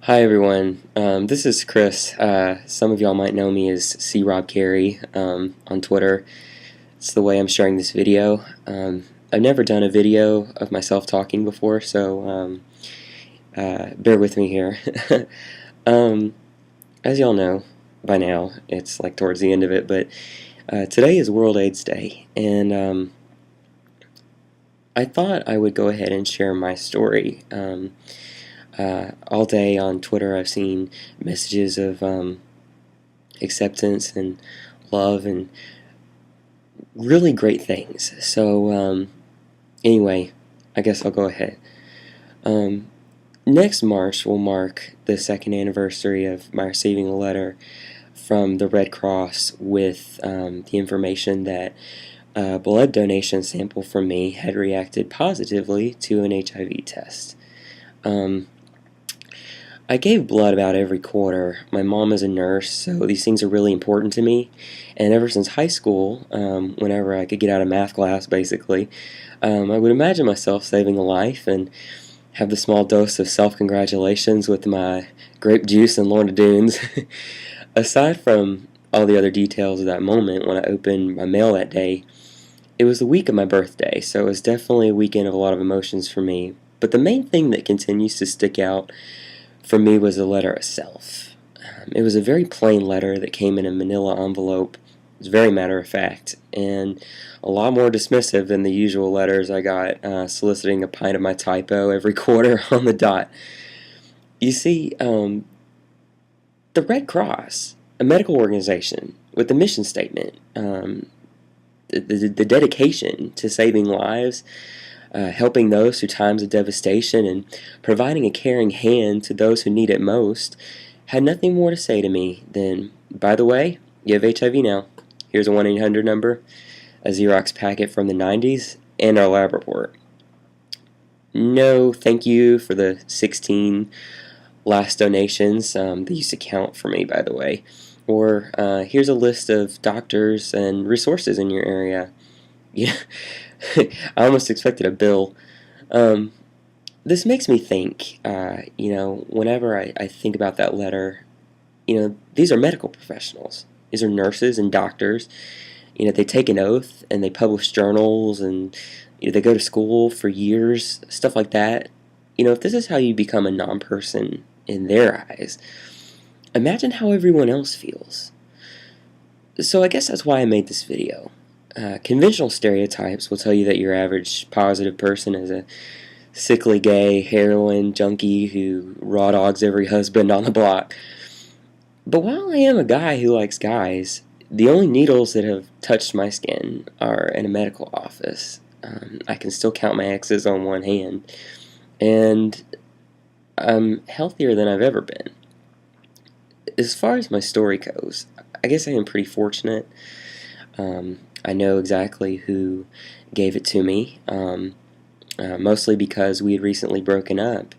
Hi everyone, this is Chris. Some of y'all might know me as C. Rob Carey on Twitter. It's the way I'm sharing this video. I've never done a video of myself talking before, so bear with me here. um, as y'all know by now, it's like towards the end of it, but today is World AIDS Day, and I thought I would go ahead and share my story. All day on Twitter, I've seen messages of acceptance and love and really great things. So, anyway, I guess I'll go ahead. Next March will mark the second anniversary of my receiving a letter from the Red Cross with the information that a blood donation sample from me had reacted positively to an HIV test. I gave blood about every quarter. My mom is a nurse, so these things are really important to me. And ever since high school, whenever I could get out of math class, basically, I would imagine myself saving a life and have the small dose of self-congratulations with my grape juice and Lorna Doones. Aside from all the other details of that moment when I opened my mail that day, it was the week of my birthday, so it was definitely a weekend of a lot of emotions for me. But the main thing that continues to stick out for me was the letter itself. It was a very plain letter that came in a manila envelope. It was very matter of fact, and a lot more dismissive than the usual letters I got soliciting a pint of my typo every quarter on the dot. You see, the Red Cross, a medical organization with a mission statement, the dedication to saving lives, helping those through times of devastation, and providing a caring hand to those who need it most, had nothing more to say to me than, by the way, you have HIV now. Here's a 1-800 number, a Xerox packet from the 90s, and our lab report. No thank you for the 16 last donations. They used to count for me, by the way. Or here's a list of doctors and resources in your area. Yeah, I almost expected a bill. Um, this makes me think, whenever I think about that letter, these are medical professionals. These are nurses and doctors. They take an oath and they publish journals and they go to school for years, stuff like that. If this is how you become a non-person in their eyes, imagine how everyone else feels. So I guess that's why I made this video. Conventional stereotypes will tell you that your average positive person is a sickly gay heroin junkie who raw dogs every husband on the block. But while I am a guy who likes guys, the only needles that have touched my skin are in a medical office. I can still count my exes on one hand, and I'm healthier than I've ever been. As far as my story goes, I guess I am pretty fortunate. I know exactly who gave it to me, mostly because we had recently broken up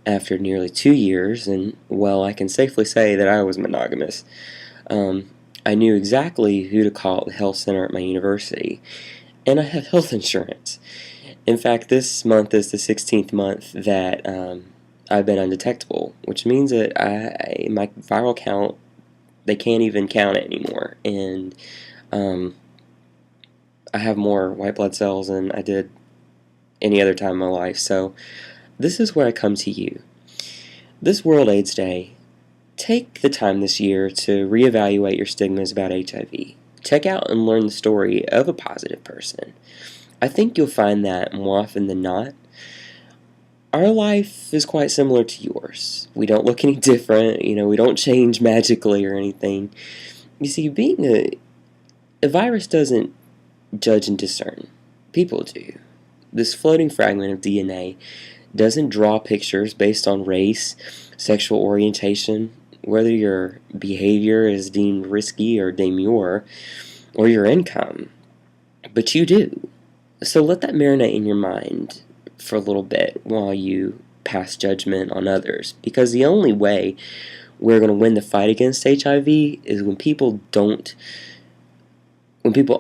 after nearly 2 years, and, well, I can safely say that I was monogamous. I knew exactly who to call at the health center at my university, and I have health insurance. In fact, this month is the 16th month that I've been undetectable, which means that my viral count, they can't even count it anymore, and I have more white blood cells than I did any other time in my life. So this is where I come to you. This World AIDS Day, take the time this year to reevaluate your stigmas about HIV. Check out and learn the story of a positive person. I think you'll find that more often than not, our life is quite similar to yours. We don't look any different, we don't change magically or anything. You see, being a virus doesn't judge and discern. People do. This floating fragment of DNA doesn't draw pictures based on race, sexual orientation, whether your behavior is deemed risky or demure, or your income. But you do. So let that marinate in your mind for a little bit while you pass judgment on others. Because the only way we're going to win the fight against HIV is when people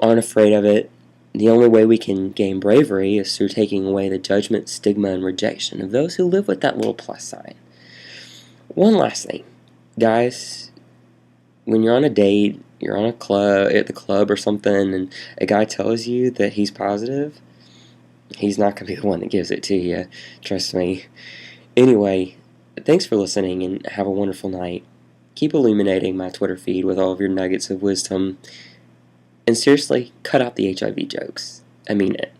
aren't afraid of it. The only way we can gain bravery is through taking away the judgment, stigma, and rejection of those who live with that little plus sign. One last thing, guys. When you're on a date, you're on a club at the club or something, and a guy tells you that he's positive, he's not gonna be the one that gives it to you. Trust me. Anyway, thanks for listening and have a wonderful night. Keep illuminating my Twitter feed with all of your nuggets of wisdom. And seriously, cut out the HIV jokes. I mean it.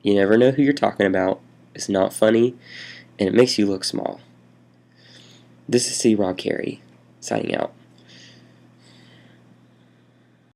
You never know who you're talking about. It's not funny, and it makes you look small. This is C. Rob Carey, signing out.